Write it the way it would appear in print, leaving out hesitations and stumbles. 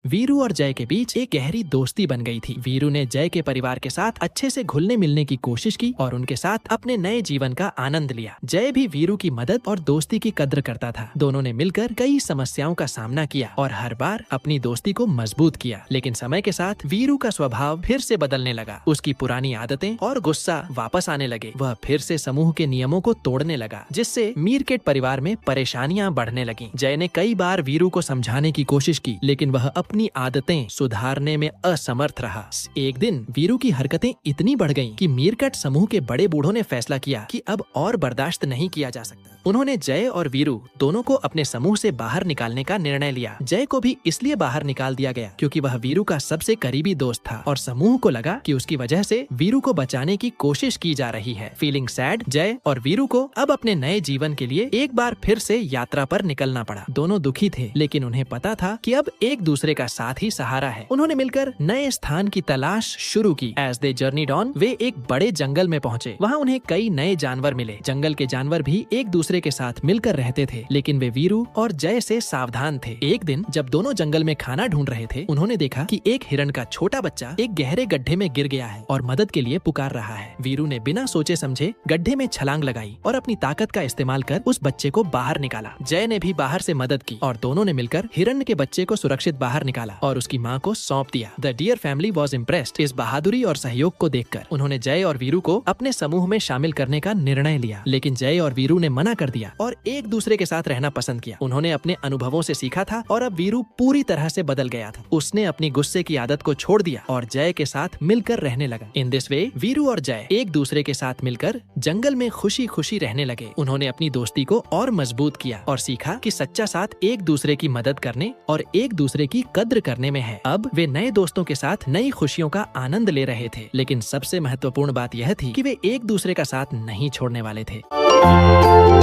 वीरू और जय के बीच एक गहरी दोस्ती बन गई थी। वीरू ने जय के परिवार के साथ अच्छे से घुलने मिलने की कोशिश की और उनके साथ अपने नए जीवन का आनंद लिया। जय भी वीरू की मदद और दोस्ती की कद्र करता था। दोनों ने मिलकर कई समस्याओं का सामना किया और हर बार अपनी दोस्ती को मजबूत किया। लेकिन समय के साथ वीरू का स्वभाव फिर से बदलने लगा। उसकी पुरानी आदतें और गुस्सा वापस आने लगे। वह फिर से समूह के नियमों को तोड़ने लगा, जिससे मीरकेट परिवार में परेशानियां बढ़ने लगीं। जय ने कई बार वीरू को समझाने की कोशिश की, लेकिन वह अपनी आदतें सुधारने में असमर्थ रहा। एक दिन वीरू की हरकतें इतनी बढ़ गईं कि मीरकेट समूह के बड़े बूढ़ों ने फैसला किया कि अब और बर्दाश्त नहीं किया जा सकता। उन्होंने जय और वीरू दोनों को अपने समूह से बाहर निकालने का निर्णय लिया। जय को भी इसलिए बाहर निकाल दिया गया क्योंकि वह वीरू का सबसे करीबी दोस्त था और समूह को लगा कि उसकी वजह से वीरू को बचाने की कोशिश की जा रही है। फीलिंग सैड, जय और वीरू को अब अपने नए जीवन के लिए एक बार फिर से यात्रा पर निकलना पड़ा। दोनों दुखी थे, लेकिन उन्हें पता था कि अब एक दूसरे का साथ ही सहारा है। उन्होंने मिलकर नए स्थान की तलाश शुरू की। एज दे जर्नीड ऑन, वे एक बड़े जंगल में पहुंचे। वहाँ उन्हें कई नए जानवर मिले। जंगल के जानवर भी एक दूसरे के साथ मिलकर रहते थे, लेकिन वे वीरू और जय से सावधान थे। एक दिन जब दोनों जंगल में खाना ढूंढ रहे थे, उन्होंने देखा कि एक हिरण का छोटा बच्चा एक गहरे गड्ढे में गिर गया है और मदद के लिए पुकार रहा है। वीरू ने बिना सोचे समझे गड्ढे में छलांग लगाई और अपनी ताकत का इस्तेमाल कर उस बच्चे को बाहर निकाला। जय ने भी बाहर से मदद की और दोनों ने मिलकर हिरण के बच्चे को सुरक्षित बाहर निकाला और उसकी माँ को सौंप दिया। The deer family was impressed. इस बहादुरी और सहयोग को देखकर उन्होंने जय और वीरू को अपने समूह में शामिल करने का निर्णय लिया, लेकिन जय और वीरू ने मना कर दिया और एक दूसरे के साथ रहना पसंद किया। उन्होंने अपने अनुभवों से सीखा था और अब वीरू पूरी तरह से बदल गया था। उसने अपनी गुस्से की आदत को छोड़ दिया और जय के साथ मिलकर रहने लगा। इन दिस वे वीरू और जय एक दूसरे के साथ मिलकर जंगल में खुशी खुशी रहने लगे। उन्होंने अपनी दोस्ती को और मजबूत किया और सीखा कि सच्चा साथ एक दूसरे की मदद करने और एक दूसरे की कद्र करने में है। अब वे नए दोस्तों के साथ नई खुशियों का आनंद ले रहे थे, लेकिन सबसे महत्वपूर्ण बात यह थी कि वे एक दूसरे का साथ नहीं छोड़ने वाले थे।